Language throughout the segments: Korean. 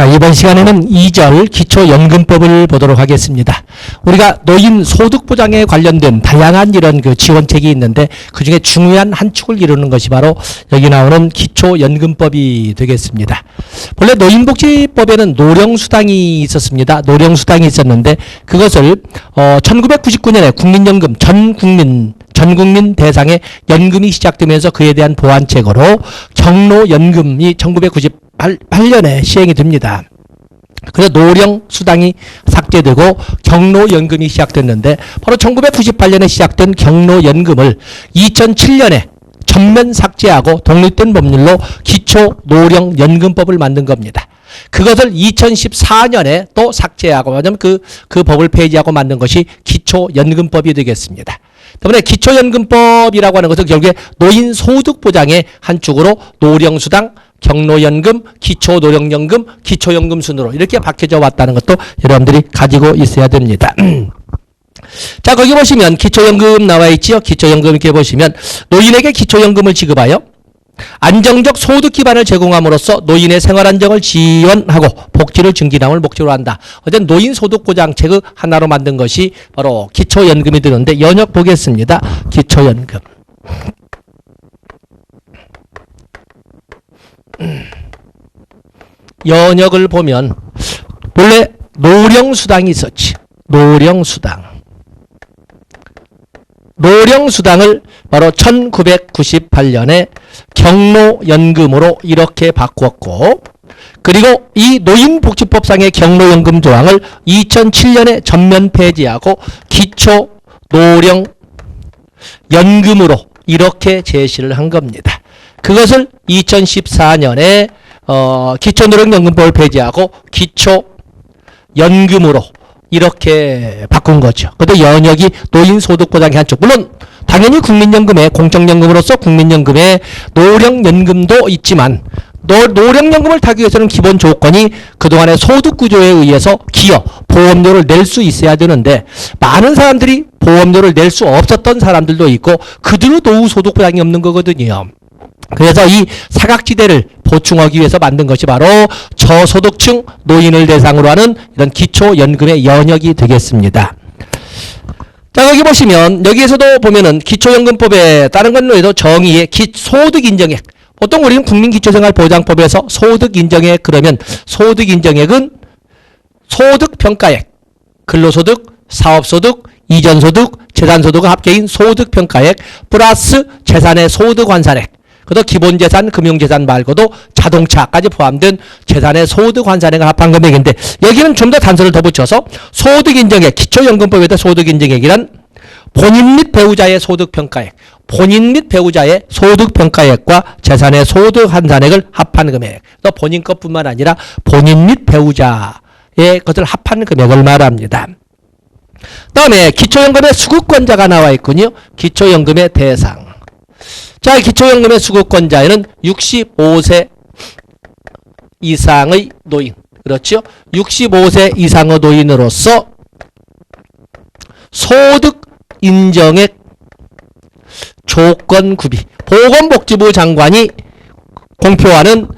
자, 이번 시간에는 2절 기초연금법을 보도록 하겠습니다. 우리가 노인 소득보장에 관련된 다양한 이런 그 지원책이 있는데 그 중에 중요한 한 축을 이루는 것이 바로 여기 나오는 기초연금법이 되겠습니다. 본래 노인복지법에는 노령수당이 있었습니다. 노령수당이 있었는데 그것을 1999년에 국민연금 전국민 대상의 연금이 시작되면서 그에 대한 보완책으로 경로연금이 1998년에 시행이 됩니다. 그래서 노령수당이 삭제되고 경로연금이 시작됐는데 바로 1998년에 시작된 경로연금을 2007년에 전면 삭제하고 독립된 법률로 기초노령연금법을 만든 겁니다. 그것을 2014년에 또 삭제하고 왜냐하면 그 법을 폐지하고 만든 것이 기초연금법이 되겠습니다. 때문에 기초연금법이라고 하는 것은 결국에 노인 소득 보장의 한 축으로 노령수당, 경로연금, 기초노령연금, 기초연금 순으로 이렇게 박혀져 왔다는 것도 여러분들이 가지고 있어야 됩니다. 자, 거기 보시면 기초연금 나와 있지요. 기초연금 이렇게 보시면 노인에게 기초연금을 지급하여 안정적 소득 기반을 제공함으로써 노인의 생활 안정을 지원하고 복지를 증진함을 목적으로 한다. 어쨌든 노인 소득 보장책을 하나로 만든 것이 바로 기초연금이 되는데 연역 보겠습니다. 기초연금. 연역을 보면 원래 노령수당이 있었지. 노령수당을 바로 1998년에 경로연금으로 이렇게 바꾸었고 그리고 이 노인복지법상의 경로연금 조항을 2007년에 전면 폐지하고 기초노령연금으로 이렇게 제시를 한 겁니다. 그것을 2014년에 기초노령연금법을 폐지하고 기초연금으로 이렇게 바꾼 거죠. 그런데 연역이 노인소득보장의 한쪽. 물론 당연히 국민연금에 공적연금으로서 국민연금에 노령연금도 있지만 노령연금을 타기 위해서는 기본 조건이 그동안의 소득구조에 의해서 기여, 보험료를 낼 수 있어야 되는데 많은 사람들이 보험료를 낼 수 없었던 사람들도 있고 그들은 노후소득보장이 없는 거거든요. 그래서 이 사각지대를 보충하기 위해서 만든 것이 바로 저소득층 노인을 대상으로 하는 이런 기초연금의 연역이 되겠습니다. 자, 여기 보시면 여기에서도 보면은 기초연금법에 다른 건 외에도 정의의 소득인정액. 보통 우리는 국민기초생활보장법에서 소득인정액 그러면 소득인정액은 소득평가액, 근로소득, 사업소득, 이전소득, 재산소득의 합계인 소득평가액 플러스 재산의 소득환산액 그것도 기본재산, 금융재산 말고도 자동차까지 포함된 재산의 소득환산액을 합한 금액인데 여기는 좀 더 단서를 더 붙여서 소득인정액, 기초연금법에다 소득인정액이란 본인 및 배우자의 소득평가액, 본인 및 배우자의 소득평가액과 재산의 소득환산액을 합한 금액. 또 본인 것뿐만 아니라 본인 및 배우자의 것을 합한 금액을 말합니다. 다음에 기초연금의 수급권자가 나와 있군요. 기초연금의 대상. 자, 기초연금의 수급권자에는 65세 이상의 노인. 그렇죠? 65세 이상의 노인으로서 소득인정액 조건구비. 보건복지부 장관이 공표하는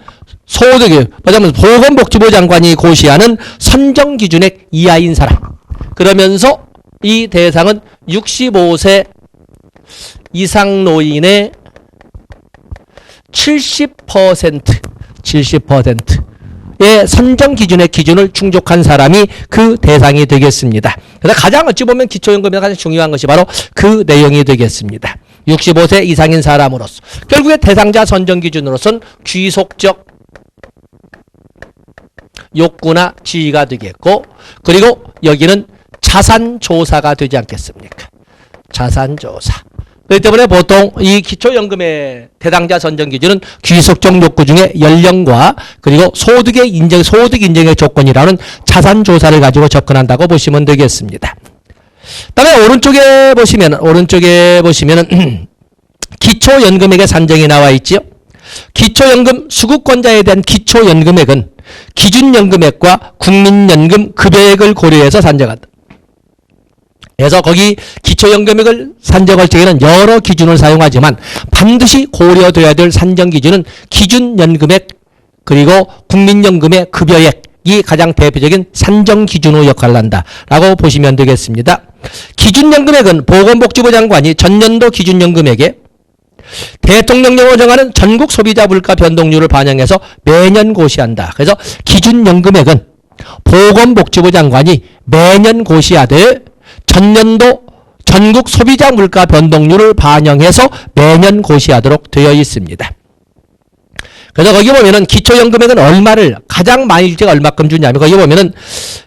소득이, 뭐냐면 보건복지부 장관이 고시하는 선정기준액 이하인 사람. 그러면서 이 대상은 65세 이상 노인의 70%의 선정 기준의 기준을 충족한 사람이 그 대상이 되겠습니다. 그래서 가장 어찌 보면 기초연금에 가장 중요한 것이 바로 그 내용이 되겠습니다. 65세 이상인 사람으로서 결국에 대상자 선정 기준으로서는 귀속적 욕구나 지위가 되겠고 그리고 여기는 자산조사가 되지 않겠습니까? 자산조사. 그렇기 때문에 보통 이 기초연금의 대상자 선정 기준은 귀속적 욕구 중에 연령과 그리고 소득 인정의 조건이라는 자산조사를 가지고 접근한다고 보시면 되겠습니다. 다음에 오른쪽에 보시면은 기초연금액의 산정이 나와 있죠. 기초연금 수급권자에 대한 기초연금액은 기준연금액과 국민연금 급여액을 고려해서 산정한다. 그래서 거기 기초연금액을 산정할 때에는 여러 기준을 사용하지만 반드시 고려돼야 될 산정 기준은 기준연금액 그리고 국민연금의 급여액 이 가장 대표적인 산정 기준으로 역할을 한다라고 보시면 되겠습니다. 기준연금액은 보건복지부 장관이 전년도 기준연금액에 대통령령으로 정하는 전국 소비자 물가 변동률을 반영해서 매년 고시한다. 그래서 기준연금액은 보건복지부 장관이 매년 고시하되 전년도 전국 소비자 물가 변동률을 반영해서 매년 고시하도록 되어 있습니다. 그래서 거기 보면은 기초연금액은 얼마를 가장 많이 줄 때가 얼마큼 주냐면 거기 보면은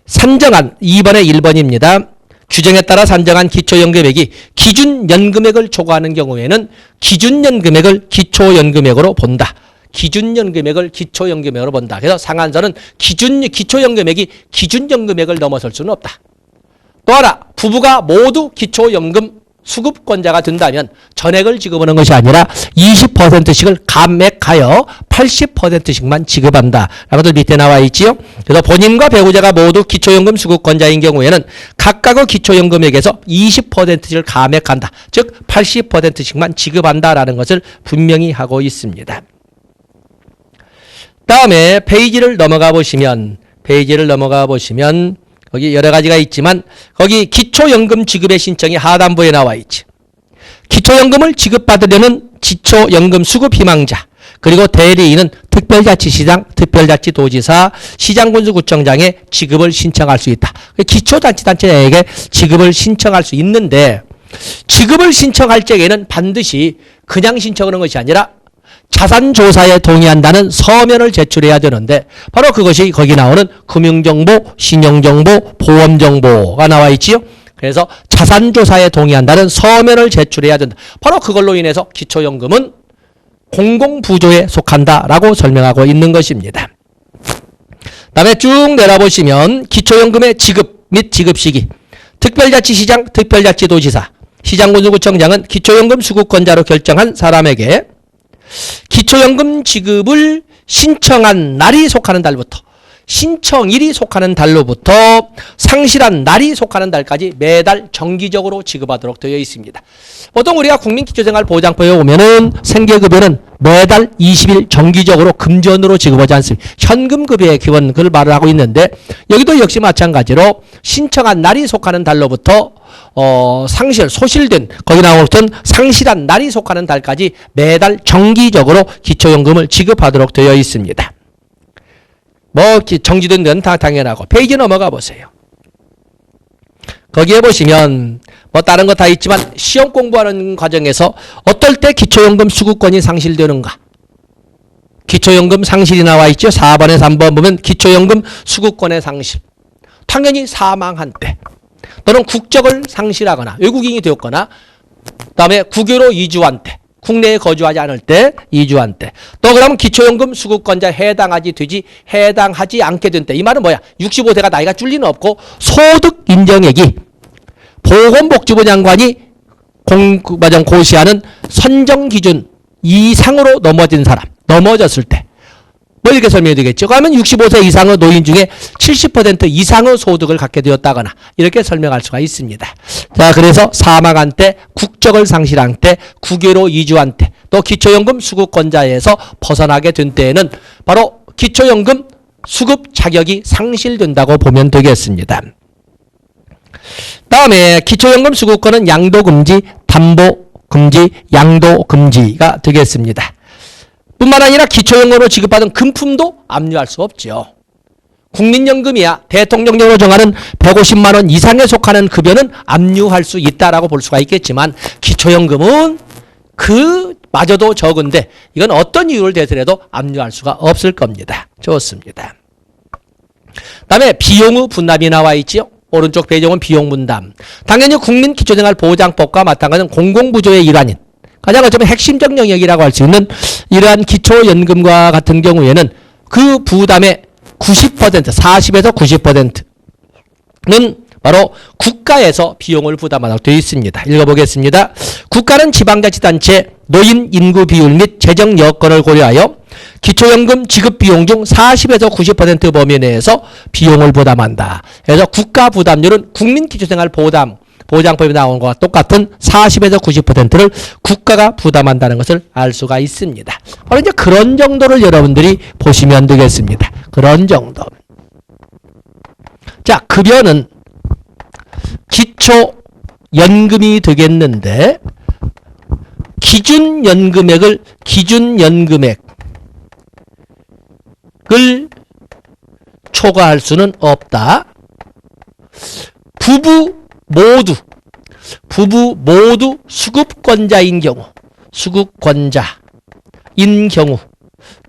산정한 2번에 1번입니다. 규정에 따라 산정한 기초연금액이 기준연금액을 초과하는 경우에는 기준연금액을 기초연금액으로 본다. 기준연금액을 기초연금액으로 본다. 그래서 상한선은 기초연금액이 기준연금액을 넘어설 수는 없다. 또 하나, 부부가 모두 기초연금 수급권자가 된다면 전액을 지급하는 것이 아니라 20%씩을 감액하여 80%씩만 지급한다. 라고도 밑에 나와 있지요. 그래서 본인과 배우자가 모두 기초연금 수급권자인 경우에는 각각의 기초연금액에서 20%를 감액한다. 즉 80%씩만 지급한다라는 것을 분명히 하고 있습니다. 다음에 페이지를 넘어가 보시면 거기 여러 가지가 있지만 거기 기초연금 지급의 신청이 하단부에 나와 있지. 기초연금을 지급받으려는 기초연금 수급 희망자 그리고 대리인은 특별자치시장, 특별자치도지사, 시장군수구청장에 지급을 신청할 수 있다. 기초자치단체에게 지급을 신청할 수 있는데 지급을 신청할 적에는 반드시 그냥 신청하는 것이 아니라 자산조사에 동의한다는 서면을 제출해야 되는데 바로 그것이 거기 나오는 금융정보, 신용정보, 보험정보가 나와 있지요. 그래서 자산조사에 동의한다는 서면을 제출해야 된다. 바로 그걸로 인해서 기초연금은 공공부조에 속한다라고 설명하고 있는 것입니다. 다음에 쭉 내려보시면 기초연금의 지급 및 지급시기 특별자치시장, 특별자치도지사, 시장군수구청장은 기초연금 수급권자로 결정한 사람에게 기초연금 지급을 신청한 날이 속하는 달부터 신청일이 속하는 달로부터 상실한 날이 속하는 달까지 매달 정기적으로 지급하도록 되어 있습니다. 보통 우리가 국민기초생활보장법에 오면은 생계급여는 매달 20일 정기적으로 금전으로 지급하지 않습니다. 현금급여의 기본 그걸 말을 하고 있는데 여기도 역시 마찬가지로 신청한 날이 속하는 달로부터 소실된 거기 나오던 상실한 날이 속하는 달까지 매달 정기적으로 기초연금을 지급하도록 되어 있습니다. 정지된 데는 다 당연하고 페이지 넘어가 보세요. 거기에 보시면 다른 거 다 있지만 시험 공부하는 과정에서 어떨 때 기초연금 수급권이 상실되는가? 기초연금 상실이 나와 있죠. 4번에 3번 보면 기초연금 수급권의 상실. 당연히 사망한 때 또는 국적을 상실하거나 외국인이 되었거나 그다음에 국외로 이주한 때 국내에 거주하지 않을 때 이주한 때 또 그러면 기초연금 수급권자에 해당하지 않게 된 때 이 말은 뭐야? 65세가 나이가 줄 리는 없고 소득 인정액이 보건복지부 장관이 고시하는 선정 기준 이상으로 넘어졌을 때 이렇게 설명이 되겠죠. 그러면 65세 이상의 노인 중에 70% 이상의 소득을 갖게 되었다거나 이렇게 설명할 수가 있습니다. 자, 그래서 사망한 때, 국적을 상실한 때, 국외로 이주한 때, 또 기초연금 수급권자에서 벗어나게 된 때에는 바로 기초연금 수급 자격이 상실된다고 보면 되겠습니다. 다음에 기초연금 수급권은 양도금지, 담보금지, 양도금지가 되겠습니다. 뿐만 아니라 기초연금으로 지급받은 금품도 압류할 수 없죠. 국민연금이야 대통령령으로 정하는 150만 원 이상에 속하는 급여는 압류할 수 있다라고 볼 수가 있겠지만 기초연금은 그마저도 적은데 이건 어떤 이유를 대서라도 압류할 수가 없을 겁니다. 좋습니다. 다음에 비용의 분담이 나와 있죠. 오른쪽 배경은 비용 분담. 당연히 국민기초생활보장법과 마찬가지는 공공부조의 일환인 가장 어쩌면 핵심적 영역이라고 할 수 있는 이러한 기초연금과 같은 경우에는 그 부담의 90%, 40에서 90%는 바로 국가에서 비용을 부담하도록 되어 있습니다. 읽어보겠습니다. 국가는 지방자치단체 노인 인구 비율 및 재정 여건을 고려하여 기초연금 지급 비용 중 40에서 90% 범위 내에서 비용을 부담한다. 그래서 국가 부담률은 국민기초생활보장법에 나온 것과 똑같은 40에서 90%를 국가가 부담한다는 것을 알 수가 있습니다. 바로 이제 그런 정도를 여러분들이 보시면 되겠습니다. 그런 정도. 자, 급여는 기초연금이 되겠는데 기준연금액을 초과할 수는 없다. 부부 모두 수급권자인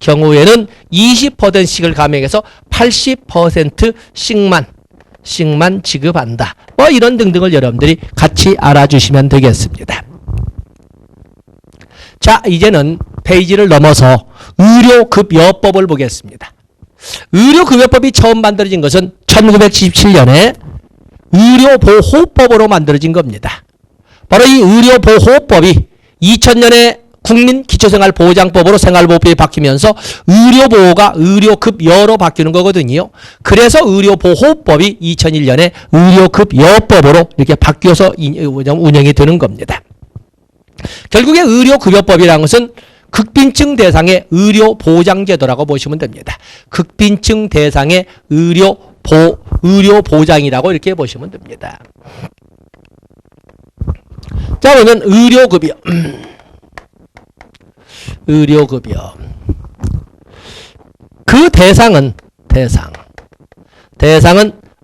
경우에는 20%씩을 감액해서 80%씩만 지급한다. 뭐 이런 등등을 여러분들이 같이 알아주시면 되겠습니다. 자, 이제는 페이지를 넘어서 의료급여법을 보겠습니다. 의료급여법이 처음 만들어진 것은 1977년에 의료보호법으로 만들어진 겁니다. 바로 이 의료보호법이 2000년에 국민기초생활보장법으로 생활보호법이 바뀌면서 의료보호가 의료급여로 바뀌는 거거든요. 그래서 의료보호법이 2001년에 의료급여법으로 이렇게 바뀌어서 운영이 되는 겁니다. 결국에 의료급여법이라는 것은 극빈층 대상의 의료보장제도라고 보시면 됩니다. 극빈층 대상의 의료보장이라고 이렇게 보시면 됩니다. 자, 그러면 의료급여. 그 대상은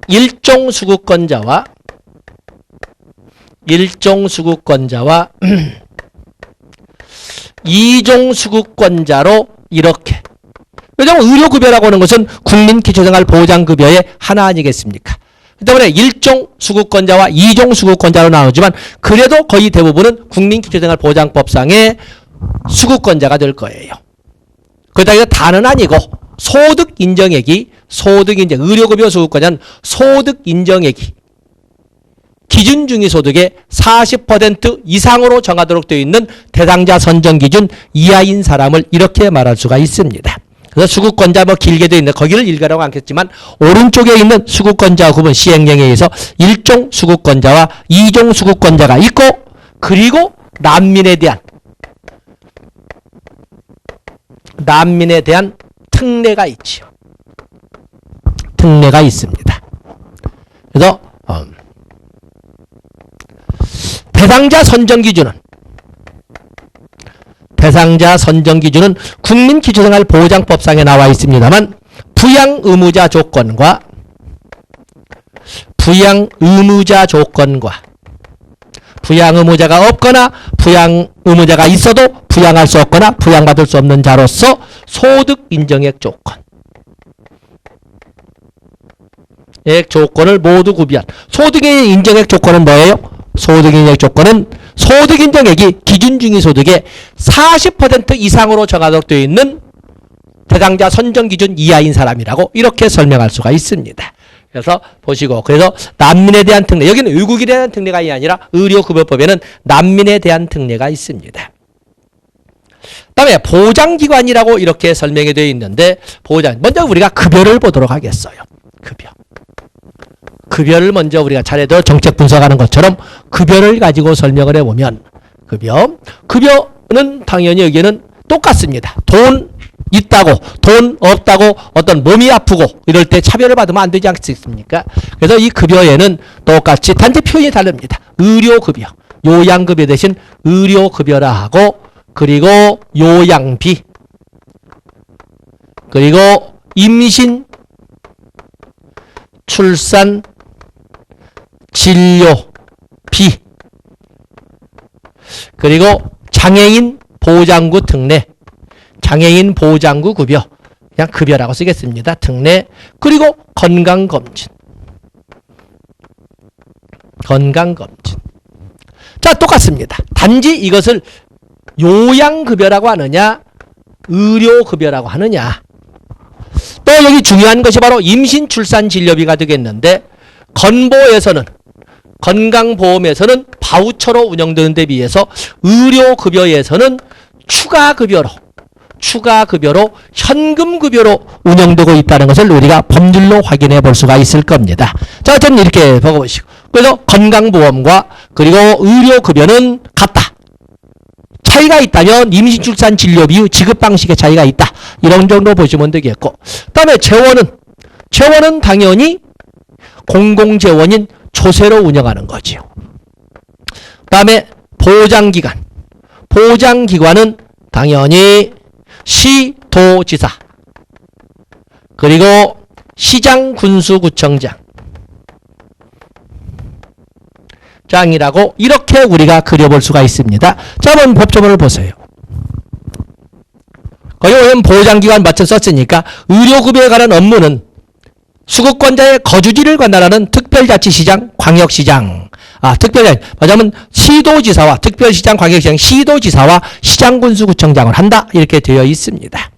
일종 수급권자와 이종 수급권자로 이렇게. 왜냐하면 의료급여라고 하는 것은 국민기초생활보장급여의 하나 아니겠습니까? 그 때문에 일종 수급권자와 이종 수급권자로 나오지만 그래도 거의 대부분은 국민기초생활보장법상의 수급권자가 될 거예요. 그러다 이거 다는 아니고 의료급여 수급권자는 소득인정액이 기준중위소득의 40% 이상으로 정하도록 되어 있는 대상자 선정기준 이하인 사람을 이렇게 말할 수가 있습니다. 그래서 수급권자 뭐 길게 되어 있는데 거기를 읽으라고 않겠지만 오른쪽에 있는 수급권자 구분 시행령에 의해서 일종 수급권자와 이종 수급권자가 있고 그리고 난민에 대한 특례가 있지요. 특례가 있습니다. 그래서 대상자 선정 기준은 국민기초생활보장법상에 나와 있습니다만 부양의무자 조건과 부양의무자가 없거나 부양의무자가 있어도 부양할 수 없거나 부양받을 수 없는 자로서 소득인정액 조건을 모두 구비한 소득의 인정액 조건은 뭐예요? 소득인정액 조건은 소득인정액이 기준중위소득의 40% 이상으로 정하도록 되어 있는 대상자 선정기준 이하인 사람이라고 이렇게 설명할 수가 있습니다. 그래서 보시고 그래서 난민에 대한 특례 여기는 의국인에 대한 특례가 아니라 의료급여법에는 난민에 대한 특례가 있습니다. 다음에 보장기관이라고 이렇게 설명이 되어 있는데 먼저 우리가 급여를 보도록 하겠어요. 급여를 먼저 우리가 차례대로 정책 분석하는 것처럼 급여를 가지고 설명을 해보면 급여는 당연히 여기에는 똑같습니다. 돈 있다고 돈 없다고 어떤 몸이 아프고 이럴 때 차별을 받으면 안 되지 않겠습니까? 그래서 이 급여에는 똑같이 단지 표현이 다릅니다. 의료급여, 요양급여 대신 의료급여라 하고 그리고 요양비 그리고 임신, 출산, 진료비 그리고 장애인 보장구 특례 장애인 보장구 급여 그냥 급여라고 쓰겠습니다. 특례 그리고 건강검진 자 똑같습니다. 단지 이것을 요양급여라고 하느냐 의료급여라고 하느냐 또 여기 중요한 것이 바로 임신, 출산, 진료비가 되겠는데 건강보험에서는 바우처로 운영되는 데 비해서 의료급여에서는 추가급여로 현금급여로 운영되고 있다는 것을 우리가 법률로 확인해 볼 수가 있을 겁니다. 자, 저는 이렇게 보시고 그래서 건강보험과 그리고 의료급여는 같다. 차이가 있다면 임신, 출산, 진료비 지급 방식의 차이가 있다. 이런 정도 보시면 되겠고 그 다음에 재원은 당연히 공공재원인 조세로 운영하는 거지요. 그다음에 보장기관. 보장기관은 당연히 시도지사 그리고 시장군수구청장 장이라고 이렇게 우리가 그려볼 수가 있습니다. 자, 한번 법조문을 보세요. 거기 오면 보장기관 맞춰 썼으니까 의료급여에 관한 업무는 수급권자의 거주지를 관할하는 특별자치시장, 광역시장. 특별자치. 맞으면 시도지사와 특별시장, 광역시장, 시도지사와 시장군수구청장을 한다. 이렇게 되어 있습니다.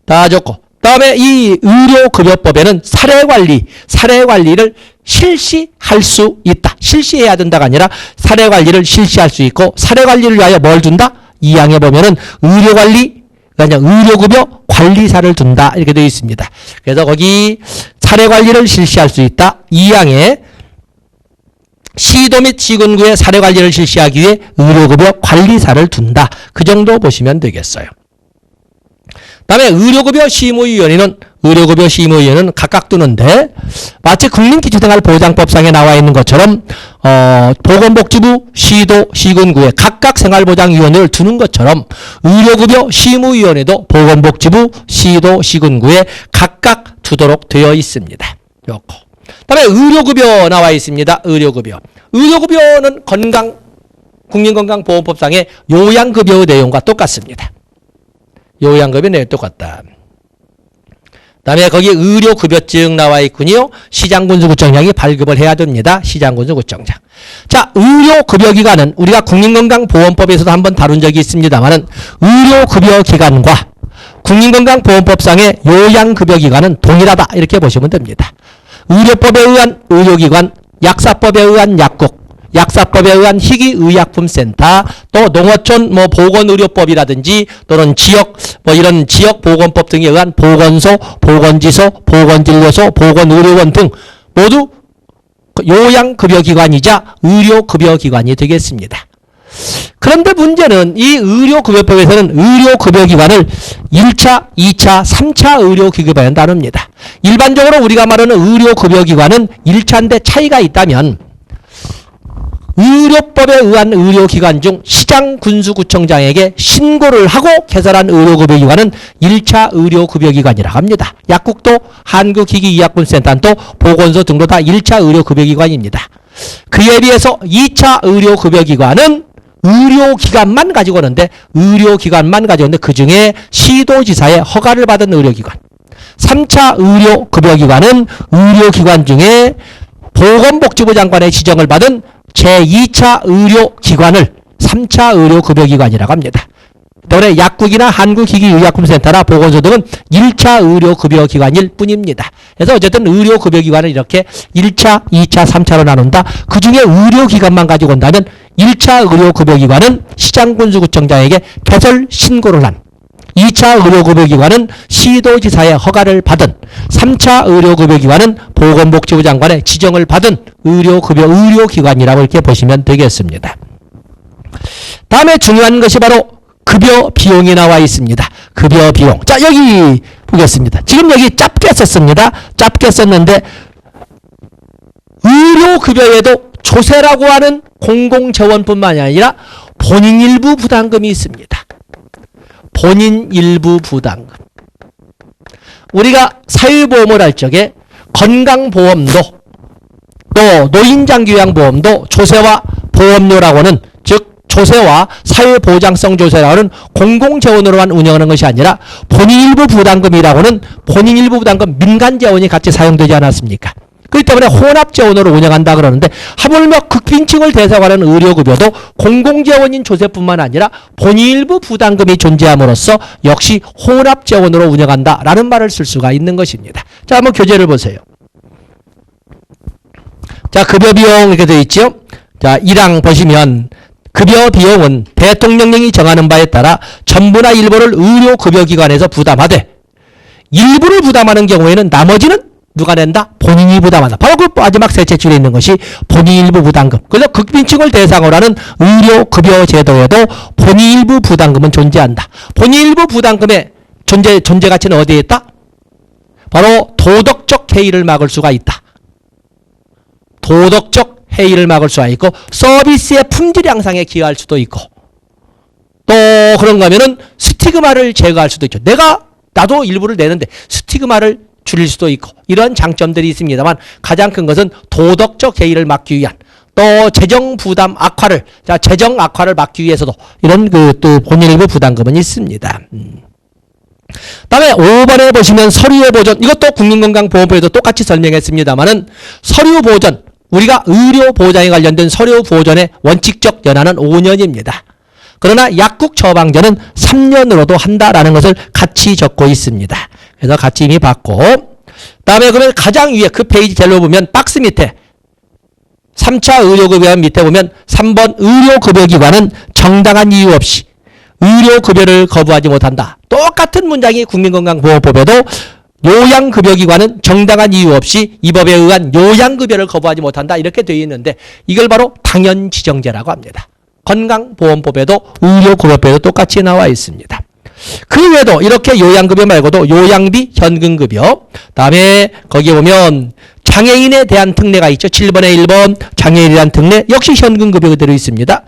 다 좋고. 다음에 이 의료급여법에는 사례관리를 실시할 수 있다. 실시해야 된다가 아니라 사례관리를 실시할 수 있고 사례관리를 위하여 뭘 둔다? 2항에 보면은 의료관리, 그러니까 의료급여 관리사를 둔다. 이렇게 되어 있습니다. 그래서 거기 사례관리를 실시할 수 있다. 2항에 시도 및 시군구의 사례관리를 실시하기 위해 의료급여 관리사를 둔다. 그 정도 보시면 되겠어요. 다음에 의료급여 심의위원회는 각각 두는데 마치 국민기초생활보장법상에 나와 있는 것처럼 보건복지부, 시도, 시군구에 각각 생활보장위원회를 두는 것처럼 의료급여 심의위원회도 보건복지부, 시도, 시군구에 각각 두도록 되어 있습니다. 다음에 의료급여 나와 있습니다. 의료급여는 국민건강보험법상의 요양급여의 내용과 똑같습니다. 요양급여 내용 똑같다. 다음에 거기 의료급여증 나와 있군요. 시장군수구청장이 발급을 해야 됩니다. 시장군수구청장. 자, 의료급여기관은 우리가 국민건강보험법에서도 한번 다룬 적이 있습니다만은 의료급여기관과 국민건강보험법상의 요양급여기관은 동일하다. 이렇게 보시면 됩니다. 의료법에 의한 의료기관, 약사법에 의한 약국, 약사법에 의한 희귀의약품센터, 또 농어촌 보건의료법이라든지 또는 이런 지역보건법 등에 의한 보건소, 보건지소, 보건진료소, 보건의료원 등 모두 요양급여기관이자 의료급여기관이 되겠습니다. 그런데 문제는 이 의료급여법에서는 의료급여기관을 1차, 2차, 3차 의료급여기관에 나눕니다. 일반적으로 우리가 말하는 의료급여기관은 1차인데 차이가 있다면 의료법에 의한 의료기관 중 시장군수구청장에게 신고를 하고 개설한 의료급여기관은 1차 의료급여기관이라고 합니다. 약국도 한국희귀의약품센터도 보건소 등도 다 1차 의료급여기관입니다. 그에 비해서 2차 의료급여기관은 의료기관만 가지고 오는데 그 중에 시도지사의 허가를 받은 의료기관. 3차 의료급여기관은 의료기관 중에 보건복지부 장관의 지정을 받은 제2차 의료기관을 3차 의료급여기관이라고 합니다. 또래 약국이나 한국희귀의약품센터나 보건소 등은 1차 의료급여기관일 뿐입니다. 그래서 어쨌든 의료급여기관은 이렇게 1차, 2차, 3차로 나눈다. 그 중에 의료기관만 가지고 온다면 1차 의료급여기관은 시장군수구청장에게 개설 신고를 한 2차 의료급여기관은 시도지사의 허가를 받은 3차 의료급여기관은 보건복지부 장관의 지정을 받은 의료기관이라고 이렇게 보시면 되겠습니다. 다음에 중요한 것이 바로 급여 비용이 나와 있습니다. 급여 비용. 자, 여기 보겠습니다. 지금 여기 짧게 썼습니다. 짧게 썼는데 의료급여에도 조세라고 하는 공공재원뿐만이 아니라 본인 일부 부담금이 있습니다. 본인 일부 부담금. 우리가 사회보험을 할 적에 건강보험도 또 노인장기요양보험도 조세와 보험료라고는 즉 조세와 사회보장성 조세라고는 공공재원으로만 운영하는 것이 아니라 본인 일부 부담금이라고는 본인 일부 부담금 민간재원이 같이 사용되지 않았습니까? 그렇기 때문에 혼합재원으로 운영한다 그러는데 하물며 극빈층을 대상하는 의료급여도 공공재원인 조세뿐만 아니라 본인 일부 부담금이 존재함으로써 역시 혼합재원으로 운영한다라는 말을 쓸 수가 있는 것입니다. 자, 한번 교재를 보세요. 자, 급여비용 이렇게 되어 있죠. 자, 1항 보시면 급여 비용은 대통령령이 정하는 바에 따라 전부나 일부를 의료급여기관에서 부담하되 일부를 부담하는 경우에는 나머지는 누가 낸다? 본인이 부담한다. 바로 그 마지막 셋째 줄에 있는 것이 본인 일부 부담금. 그래서 극빈층을 대상으로 하는 의료급여 제도에도 본인 일부 부담금은 존재한다. 본인 일부 부담금의 존재, 가치는 어디에 있다? 바로 도덕적 해이를 막을 수가 있다. 도덕적 해이를 막을 수가 있고 서비스의 품질 향상에 기여할 수도 있고 또 그런가 하면은 스티그마를 제거할 수도 있죠. 나도 일부를 내는데 스티그마를 줄일 수도 있고 이런 장점들이 있습니다만 가장 큰 것은 도덕적 해이를 막기 위한 또 재정 부담 악화를 재정 악화를 막기 위해서도 이런 또 본인일부 부담금은 있습니다. 다음에 5번에 보시면 서류의 보전 이것도 국민건강보험법에도 똑같이 설명했습니다만은 서류 보전 우리가 의료 보장에 관련된 서류 보전의 원칙적 연한은 5년입니다. 그러나 약국 처방전은 3년으로도 한다라는 것을 같이 적고 있습니다. 그래서 같이 이미 봤고 다음에 그러면 가장 위에 그 페이지 젤로 보면 박스 밑에 3차 의료급여 밑에 보면 3번 의료급여기관은 정당한 이유 없이 의료급여를 거부하지 못한다. 똑같은 문장이 국민건강보험법에도 요양급여기관은 정당한 이유 없이 이 법에 의한 요양급여를 거부하지 못한다. 이렇게 되어 있는데 이걸 바로 당연지정제라고 합니다. 건강보험법에도 의료급여법에도 똑같이 나와 있습니다. 그 외에도 이렇게 요양급여 말고도 요양비 현금급여 다음에 거기에 보면 장애인에 대한 특례가 있죠. 7번에 1번 장애인에 대한 특례 역시 현금급여 그대로 있습니다.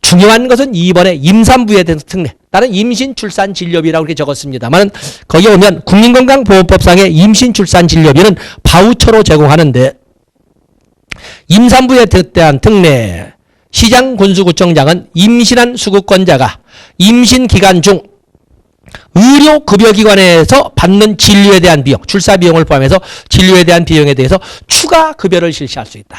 중요한 것은 2번에 임산부에 대한 특례 나는 임신출산진료비라고 이렇게 적었습니다만 거기에 보면 국민건강보험법상의 임신출산진료비는 바우처로 제공하는데 임산부에 대한 특례 시장군수구청장은 임신한 수급권자가 임신기간 중 의료급여기관에서 받는 진료에 대한 비용, 출사비용을 포함해서 진료에 대한 비용에 대해서 추가급여를 실시할 수 있다.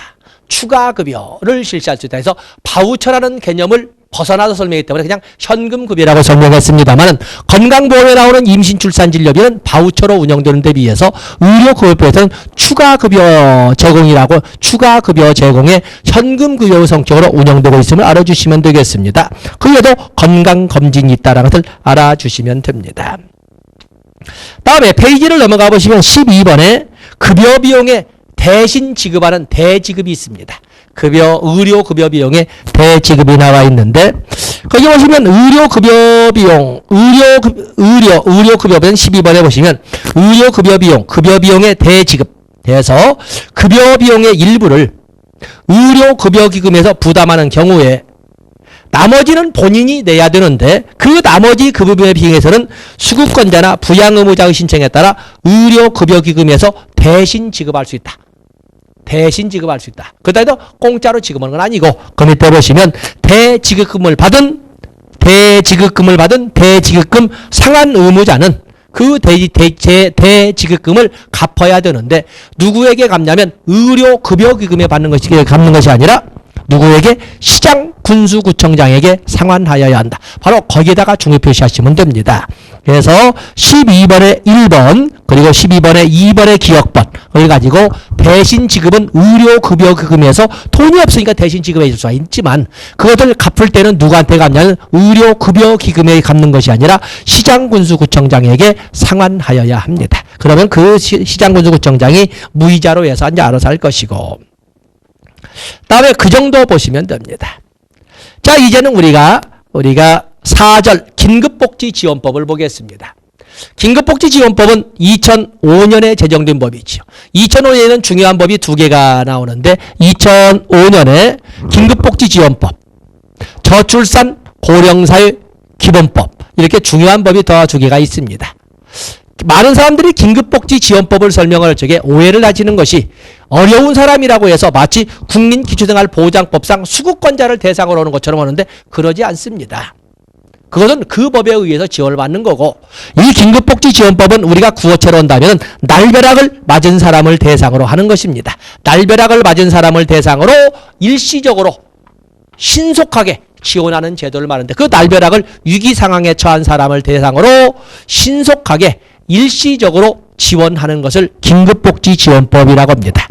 추가급여를 실시할 수 있다 해서 바우처라는 개념을 벗어나서 설명했기 때문에 그냥 현금급여라고 설명했습니다만 건강보험에 나오는 임신출산진료비는 바우처로 운영되는 데 비해서 의료급여법에서는 추가급여 제공이라고 추가급여 제공의 현금급여 성격으로 운영되고 있음을 알아주시면 되겠습니다. 그 외에도 건강검진이 있다는 것을 알아주시면 됩니다. 다음에 페이지를 넘어가 보시면 12번에 급여비용에 대신 지급하는 대지급이 있습니다. 의료급여 비용에 대지급이 나와 있는데 거기 보시면 의료급여 비용, 의료급여 비용 12번에 보시면 의료급여 비용, 급여 비용의 대지급 해서 급여 비용의 일부를 의료급여기금에서 부담하는 경우에 나머지는 본인이 내야 되는데 그 나머지 급여비용에 비해서는 수급권자나 부양의무자의 신청에 따라 의료급여기금에서 대신 지급할 수 있다. 대신 지급할 수 있다. 그렇다 해도 공짜로 지급하는 건 아니고 그 밑에 보시면 대지급금을 받은 대지급금 상환 의무자는 그 대지급금을 갚아야 되는데 누구에게 갚냐면 의료급여기금에 갚는 것이 아니라 누구에게? 시장군수구청장에게 상환하여야 한다. 바로 거기에다가 중요 표시하시면 됩니다. 그래서 12번에 1번 그리고 12번에 2번의 기억번 을 가지고 대신 지급은 의료급여기금에서 돈이 없으니까 대신 지급해 줄 수가 있지만 그것을 갚을 때는 누구한테 갚냐면 의료급여기금에 갚는 것이 아니라 시장군수구청장에게 상환하여야 합니다. 그러면 그 시장군수구청장이 무이자로 해서 이제 알아서 할 것이고 다음에 그 정도 보시면 됩니다. 자 이제는 우리가 4절 긴급복지지원법을 보겠습니다. 긴급복지지원법은 2005년에 제정된 법이죠. 2005년에는 중요한 법이 두 개가 나오는데 2005년에 긴급복지지원법, 저출산 고령사회 기본법 이렇게 중요한 법이 더 두 개가 있습니다. 많은 사람들이 긴급복지지원법을 설명할 적에 오해를 하시는 것이 어려운 사람이라고 해서 마치 국민기초생활보장법상 수급권자를 대상으로 하는 것처럼 하는데 그러지 않습니다. 그것은 그 법에 의해서 지원을 받는 거고 이 긴급복지지원법은 우리가 구어체로 한다면 날벼락을 맞은 사람을 대상으로 하는 것입니다. 날벼락을 맞은 사람을 대상으로 일시적으로 신속하게 지원하는 제도를 말하는데 그 날벼락을 위기상황에 처한 사람을 대상으로 신속하게 일시적으로 지원하는 것을 긴급복지지원법이라고 합니다.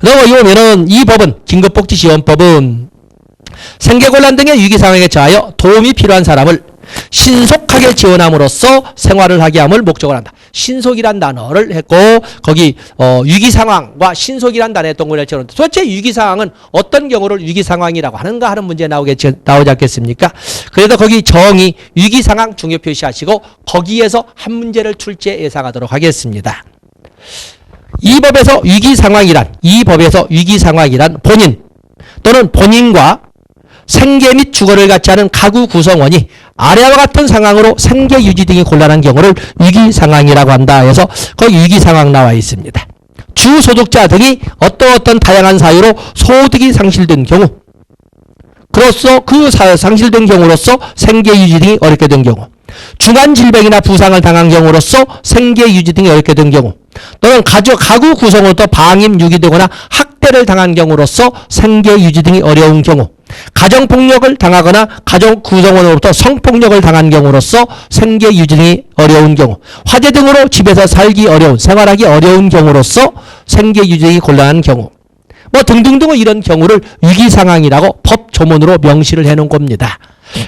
그래서 여기 보면은 이 법은 긴급복지지원법은 생계곤란 등의 위기상황에 처하여 도움이 필요한 사람을 신속하게 지원함으로써 생활을 하게 함을 목적으로 한다. 신속이란 단어를 했고 거기 위기상황과 신속이란 단어에 동그라미 했는데 도대체 위기상황은 어떤 경우를 위기상황이라고 하는가 하는 문제 나오지 않겠습니까? 그래서 거기 정의 위기상황 중요 표시하시고 거기에서 한 문제를 출제 예상하도록 하겠습니다. 이 법에서 위기 상황이란 본인 또는 본인과 생계 및 주거를 갖지 않은 가구 구성원이 아래와 같은 상황으로 생계 유지 등이 곤란한 경우를 위기 상황이라고 한다 해서 거기 위기 상황 나와 있습니다. 주소득자 등이 어떤 다양한 사유로 소득이 상실된 경우, 그로써 그 상실된 경우로서 생계 유지 등이 어렵게 된 경우, 중한 질병이나 부상을 당한 경우로서 생계 유지 등이 어렵게 된 경우, 또는 가구 구성으로부터 방임 유기되거나 학대를 당한 경우로서 생계 유지 등이 어려운 경우, 가정폭력을 당하거나 가정 구성원으로부터 성폭력을 당한 경우로서 생계 유지 등이 어려운 경우, 화재 등으로 집에서 살기 어려운, 생활하기 어려운 경우로서 생계 유지 등이 곤란한 경우, 뭐 등등등의 이런 경우를 위기상황이라고 법 조문으로 명시를 해놓은 겁니다.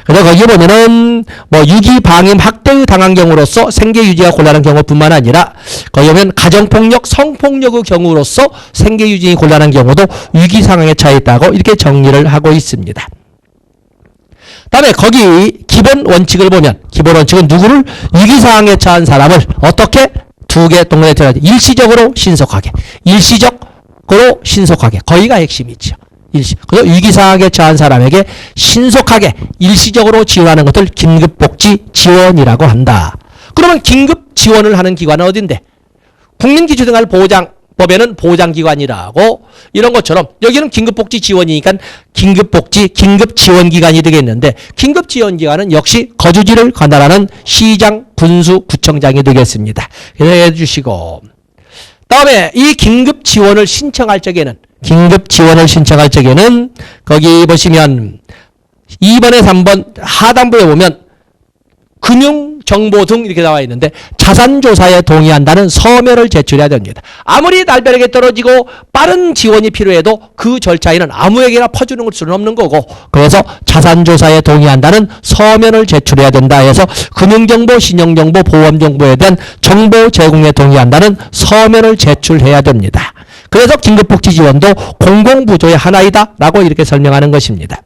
그래서 거기 보면은 뭐 유기, 방임, 학대의 당한 경우로서 생계 유지가 곤란한 경우뿐만 아니라 거기 보면 가정폭력, 성폭력의 경우로서 생계 유지가 곤란한 경우도 위기 상황에 처해 있다고 이렇게 정리를 하고 있습니다. 다음에 거기 기본 원칙을 보면, 기본 원칙은 누구를 위기 상황에 처한 사람을 어떻게 두 개 동반에 들어가지, 일시적으로 신속하게, 거기가 핵심이죠. 그래서 위기상황에 처한 사람에게 신속하게 일시적으로 지원하는 것을 긴급복지 지원이라고 한다. 그러면 긴급 지원을 하는 기관은 어딘데? 국민기초생활보장법에는 보장기관이라고 이런 것처럼 여기는 긴급복지 지원이니까 긴급지원기관이 되겠는데, 긴급지원기관은 역시 거주지를 관할하는 시장, 군수, 구청장이 되겠습니다. 그래서 해주시고, 다음에 이 긴급지원을 신청할 적에는 거기 보시면 2번에 3번 하단부에 보면 금융정보 등 이렇게 나와 있는데, 자산조사에 동의한다는 서면을 제출해야 됩니다. 아무리 날벼락에 떨어지고 빠른 지원이 필요해도 그 절차에는 아무에게나 퍼주는 수는 없는 거고, 그래서 자산조사에 동의한다는 서면을 제출해야 된다 해서 금융정보, 신용정보, 보험정보에 대한 정보 제공에 동의한다는 서면을 제출해야 됩니다. 그래서 긴급복지지원도 공공부조의 하나이다 라고 이렇게 설명하는 것입니다.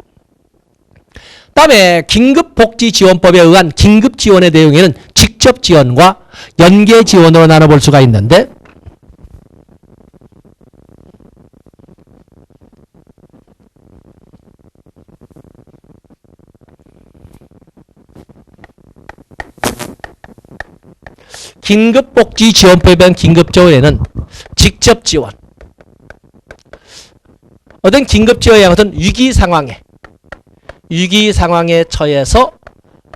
다음에 긴급복지지원법에 의한 긴급지원의 내용에는 직접지원과 연계지원으로 나눠볼 수가 있는데, 긴급복지지원법에 의한 긴급지원에는 직접지원, 어떤 긴급지원의 어떤 위기 상황에 처해서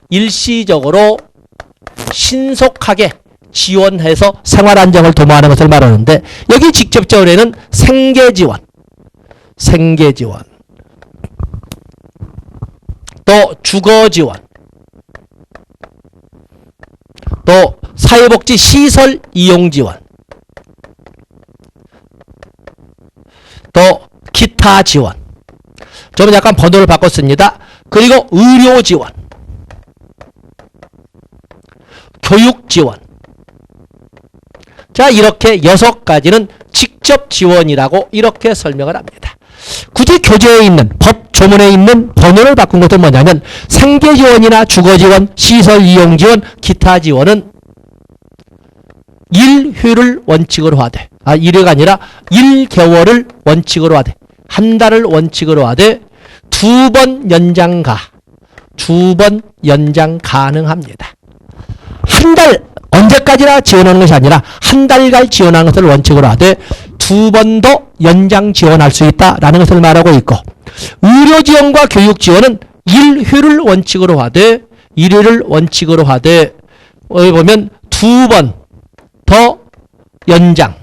일시적으로 신속하게 지원해서 생활 안정을 도모하는 것을 말하는데, 여기 직접 지원에는 생계지원, 또 주거지원, 또 사회복지 시설 이용 지원, 또 기타 지원, 저는 약간 번호를 바꿨습니다. 그리고 의료 지원, 교육 지원. 자, 이렇게 6가지는 직접 지원이라고 이렇게 설명을 합니다. 굳이 교재에 있는 법 조문에 있는 번호를 바꾼 것은 뭐냐면, 생계 지원이나 주거 지원, 시설 이용 지원, 기타 지원은 1회를 원칙으로 하되, 1회가 아니라 1개월을 원칙으로 하되, 한 달을 원칙으로 하되 2번 연장 가능합니다. 한 달 언제까지나 지원하는 것이 아니라 한 달간 지원하는 것을 원칙으로 하되 2번 더 연장 지원할 수 있다라는 것을 말하고 있고, 의료 지원과 교육 지원은 1회를 원칙으로 하되 여기 보면 2번 더 연장,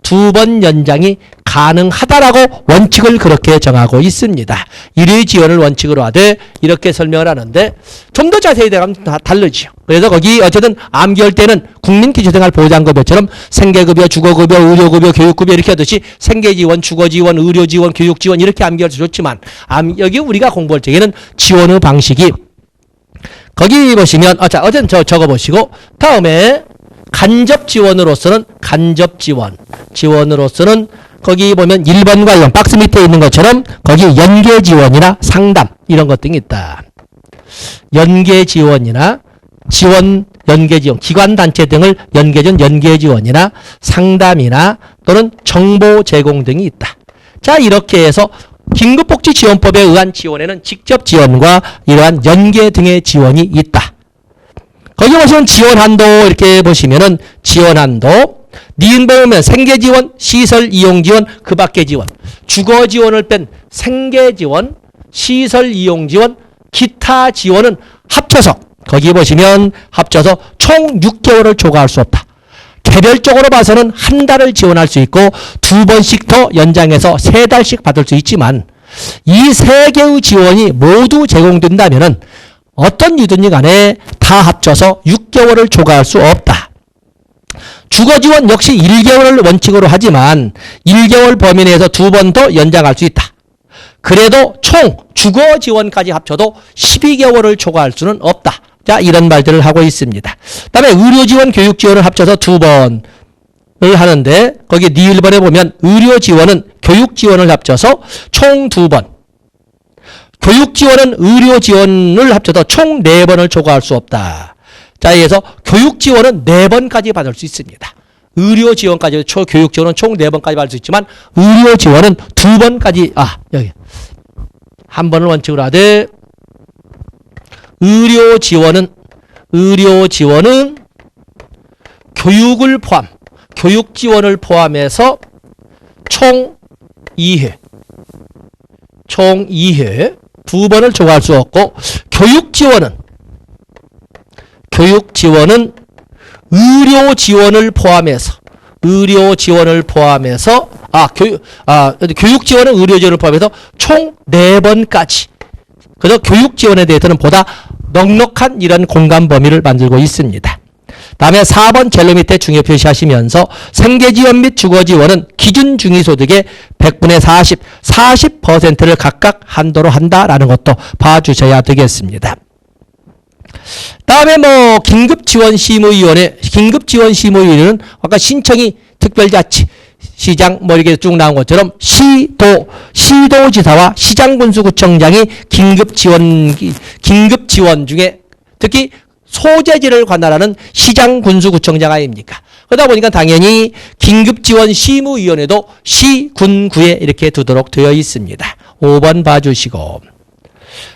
2번 연장이 가능하다라고 원칙을 그렇게 정하고 있습니다. 1회 지원을 원칙으로 하되 이렇게 설명을 하는데, 좀 더 자세히 들어가면 다 다르죠. 그래서 거기 어쨌든 암기할 때는 국민기초생활보장급여처럼 생계급여, 주거급여, 의료급여, 교육급여 이렇게 하듯이 생계지원, 주거지원, 의료지원, 교육지원 이렇게 암기할 수 좋지만, 여기 우리가 공부할 적에는 지원의 방식이 거기 보시면 어쨌든 적어보시고, 다음에 간접지원으로서는 거기 보면 1번과 2번 박스 밑에 있는 것처럼 거기 연계지원이나 상담 이런 것 등이 있다. 연계지원이나 지원, 연계지원, 기관단체 등을 연계준 연계지원이나 상담이나 또는 정보 제공 등이 있다. 자, 이렇게 해서 긴급복지지원법에 의한 지원에는 직접 지원과 이러한 연계 등의 지원이 있다. 거기 보시면 지원한도 이렇게 보시면은 지원한도 니은 보면 생계지원, 시설이용지원, 그 밖의 지원, 주거지원을 뺀 생계지원, 시설이용지원, 기타 지원은 합쳐서 거기 보시면 합쳐서 총 6개월을 초과할 수 없다. 개별적으로 봐서는 한 달을 지원할 수 있고 2번씩 더 연장해서 3달씩 받을 수 있지만 이 3개의 지원이 모두 제공된다면은 어떤 이유든지 간에 다 합쳐서 6개월을 초과할 수 없다. 주거지원 역시 1개월을 원칙으로 하지만 1개월 범위 내에서 2번 더 연장할 수 있다. 그래도 총 주거지원까지 합쳐도 12개월을 초과할 수는 없다. 자, 이런 말들을 하고 있습니다. 그 다음에 의료지원, 교육지원을 합쳐서 2번을 하는데 거기 니 1번에 보면 의료지원은 교육지원을 합쳐서 총 2번, 교육지원은 의료지원을 합쳐서 총 4번을 초과할 수 없다. 자, 그래서 교육지원은 4번까지 받을 수 있습니다. 의료지원까지, 교육지원은 총 4번까지 받을 수 있지만 의료지원은 2번까지, 여기 한 번을 원칙으로 하되 의료지원은 교육을 포함, 교육지원을 포함해서 총 2회 2번을 초과할 수 없고 교육지원은 의료지원을 포함해서 교육지원은 의료지원을 포함해서 총 4번까지. 그래서 교육지원에 대해서는 보다 넉넉한 이런 공간 범위를 만들고 있습니다. 다음에 4번 젤로 밑에 중요 표시하시면서 생계지원 및 주거지원은 기준 중위소득의 100분의 40%를 각각 한도로 한다라는 것도 봐주셔야 되겠습니다. 다음에 긴급지원심의위원회는 아까 신청이 특별자치, 시장 이렇게 쭉 나온 것처럼 시도지사와 시장군수구청장이 긴급지원 중에 특히 소재지를 관할하는 시장군수구청장 아닙니까? 그러다 보니까 당연히 긴급지원심의위원회도 시군구에 이렇게 두도록 되어 있습니다. 5번 봐주시고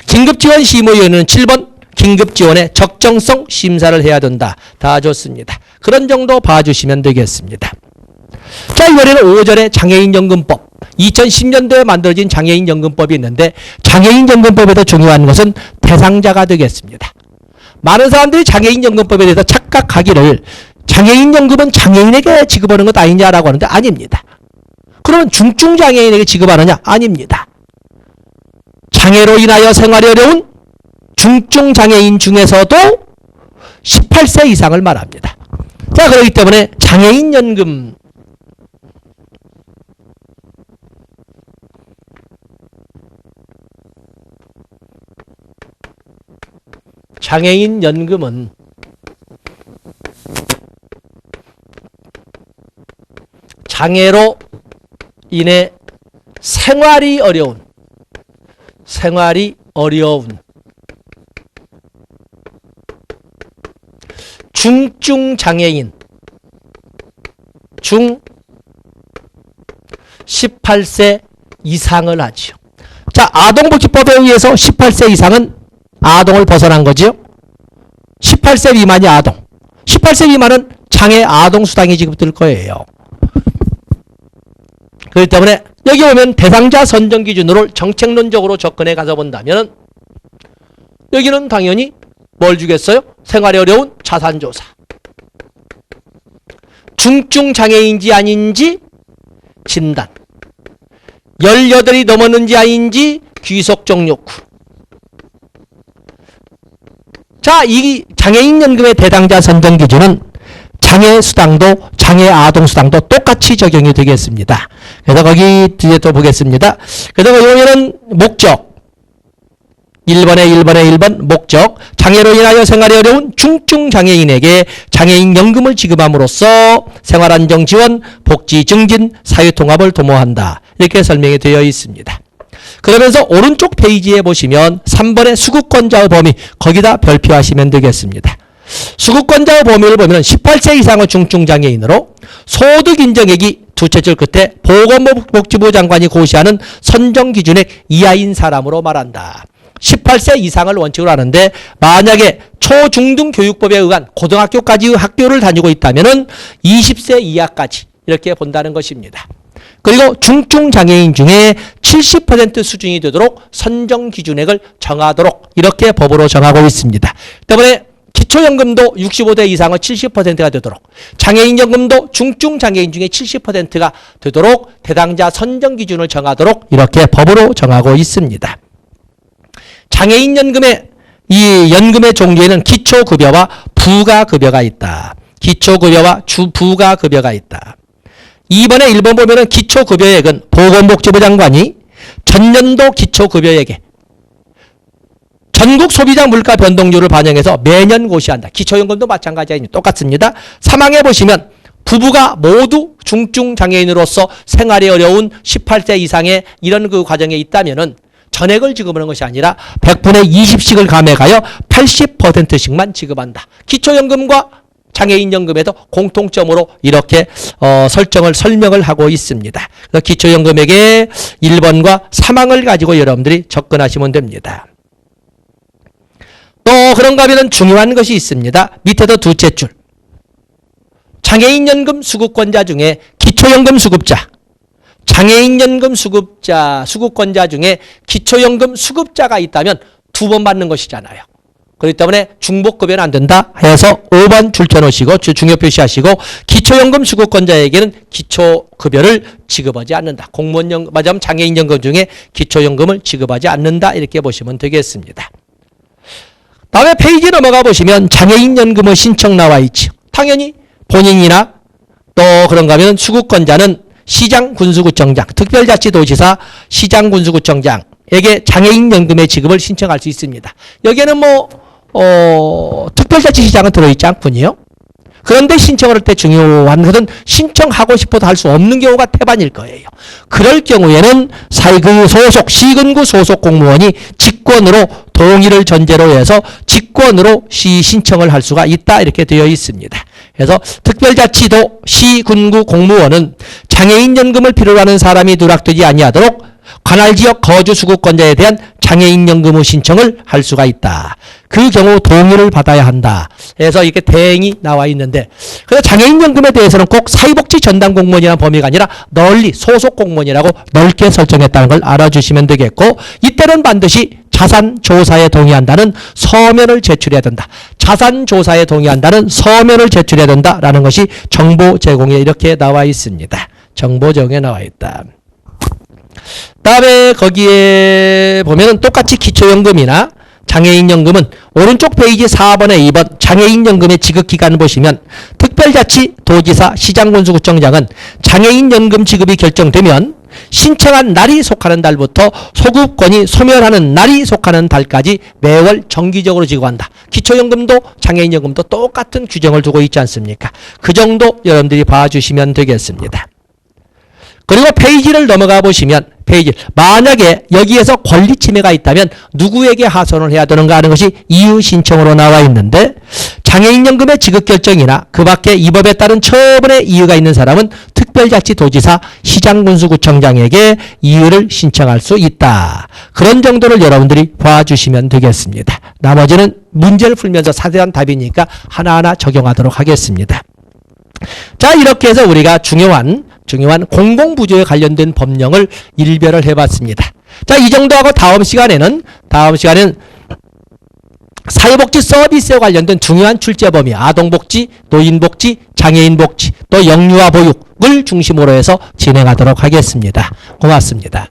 긴급지원심의위원회는 7번 긴급지원의 적정성 심사를 해야 된다. 다 좋습니다. 그런 정도 봐주시면 되겠습니다. 자, 이번에는 5절의 장애인연금법. 2010년도에 만들어진 장애인연금법이 있는데 장애인연금법에서 중요한 것은 대상자가 되겠습니다. 많은 사람들이 장애인연금법에 대해서 착각하기를 장애인연금은 장애인에게 지급하는 것 아니냐라고 하는데 아닙니다. 그러면 중증장애인에게 지급하느냐? 아닙니다. 장애로 인하여 생활이 어려운 중증장애인 중에서도 18세 이상을 말합니다. 자, 그렇기 때문에 장애인연금 장애인연금은 장애로 인해 생활이 어려운 중증장애인 18세 이상을 하지요. 자, 아동복지법에 의해서 18세 이상은 아동을 벗어난 거죠. 18세 미만이 아동. 18세 미만은 장애 아동수당이 지급될 거예요. 그렇기 때문에 여기 보면 대상자 선정 기준으로 정책론적으로 접근해 가서 본다면 여기는 당연히 뭘 주겠어요? 생활이 어려운 자산조사. 중증장애인지 아닌지 진단. 18이 넘었는지 아닌지 귀속적 욕구. 자, 이 장애인연금의 대상자 선정 기준은 장애수당도 장애아동수당도 똑같이 적용이 되겠습니다. 그래서 거기 뒤에 또 보겠습니다. 그래서 여기는 목적 1번 목적 장애로 인하여 생활이 어려운 중증장애인에게 장애인연금을 지급함으로써 생활안정지원, 복지증진, 사회통합을 도모한다. 이렇게 설명이 되어 있습니다. 그러면서 오른쪽 페이지에 보시면 3번의 수급권자의 범위 거기다 별표하시면 되겠습니다. 수급권자의 범위를 보면 18세 이상의 중증장애인으로 소득 인정액이 둘째 줄 끝에 보건복지부 장관이 고시하는 선정기준액 이하인 사람으로 말한다. 18세 이상을 원칙으로 하는데 만약에 초중등교육법에 의한 고등학교까지의 학교를 다니고 있다면 20세 이하까지 이렇게 본다는 것입니다. 그리고 중증장애인 중에 70% 수준이 되도록 선정기준액을 정하도록 이렇게 법으로 정하고 있습니다. 때문에 기초연금도 65세 이상의 70%가 되도록 장애인연금도 중증장애인 중에 70%가 되도록 대상자 선정기준을 정하도록 이렇게 법으로 정하고 있습니다. 장애인연금의 이 연금의 종류에는 기초급여와 부가급여가 있다. 기초급여와 부가급여가 있다. 이번에 1번 보면은 기초급여액은 보건복지부 장관이 전년도 기초급여액에 전국 소비자 물가 변동률을 반영해서 매년 고시한다. 기초연금도 마찬가지입니다. 똑같습니다. 3항에 보시면 부부가 모두 중증장애인으로서 생활이 어려운 18세 이상의 이런 그 과정에 있다면은 전액을 지급하는 것이 아니라 100분의 20씩을 감액하여 80%씩만 지급한다. 기초연금과 장애인연금에도 공통점으로 이렇게 설명을 하고 있습니다. 기초연금액의 1번과 3항을 가지고 여러분들이 접근하시면 됩니다. 또 그런가 하면 중요한 것이 있습니다. 밑에도 둘째 줄. 장애인연금 수급권자 중에 기초연금 수급자, 장애인연금 수급권자 중에 기초연금 수급자가 있다면 2번 받는 것이잖아요. 그렇기 때문에 중복급여는 안 된다 해서 5번 줄쳐놓으시고 중요 표시하시고 기초연금 수급권자에게는 기초급여를 지급하지 않는다. 공무원연금, 맞으면 장애인연금 중에 기초연금을 지급하지 않는다. 이렇게 보시면 되겠습니다. 다음에 페이지 넘어가 보시면 장애인연금의 신청 나와 있죠. 당연히 본인이나 또 그런가 하면 수급권자는 시장 군수구청장, 특별자치도지사 시장 군수구청장에게 장애인연금의 지급을 신청할 수 있습니다. 여기에는 특별자치시장은 들어있지 않군요. 그런데 신청을 할 때 중요한 것은 신청하고 싶어도 할 수 없는 경우가 태반일 거예요. 그럴 경우에는 그 소속, 시군구 소속 공무원이 직권으로 동의를 전제로 해서 직권으로 신청을 할 수가 있다. 이렇게 되어 있습니다. 그래서 특별자치도 시군구 공무원은 장애인연금을 필요로 하는 사람이 누락되지 아니하도록 관할지역 거주수급권자에 대한 장애인연금의 신청을 할 수가 있다. 그 경우 동의를 받아야 한다. 그래서 이렇게 대행이 나와 있는데, 그래서 장애인연금에 대해서는 꼭 사회복지 전담 공무원이라는 범위가 아니라 널리 소속 공무원이라고 넓게 설정했다는 걸 알아주시면 되겠고, 이때는 반드시 자산조사에 동의한다는 서면을 제출해야 된다. 자산조사에 동의한다는 서면을 제출해야 된다라는 것이 정보 제공에 이렇게 나와 있습니다. 정보 제공에 나와 있다. 다음에 거기에 보면은 똑같이 기초연금이나 장애인연금은 오른쪽 페이지 4번에 2번 장애인연금의 지급기간을 보시면 특별자치, 도지사, 시장군수구청장은 장애인연금 지급이 결정되면 신청한 날이 속하는 달부터 소급권이 소멸하는 날이 속하는 달까지 매월 정기적으로 지급한다. 기초연금도 장애인연금도 똑같은 규정을 두고 있지 않습니까? 그 정도 여러분들이 봐주시면 되겠습니다. 그리고 페이지를 넘어가 보시면 만약에 여기에서 권리 침해가 있다면 누구에게 하소연을 해야 되는가 하는 것이 이유 신청으로 나와 있는데, 장애인연금의 지급 결정이나 그 밖에 이 법에 따른 처분의 이유가 있는 사람은 특별자치도지사, 시장군수구청장에게 이유를 신청할 수 있다. 그런 정도를 여러분들이 봐주시면 되겠습니다. 나머지는 문제를 풀면서 자세한 답이니까 하나하나 적용하도록 하겠습니다. 자, 이렇게 해서 우리가 중요한 공공부조에 관련된 법령을 일별을 해봤습니다. 자, 이 정도하고 다음 시간에는 사회복지 서비스에 관련된 중요한 출제 범위, 아동복지, 노인복지, 장애인복지, 또 영유아 보육을 중심으로 해서 진행하도록 하겠습니다. 고맙습니다.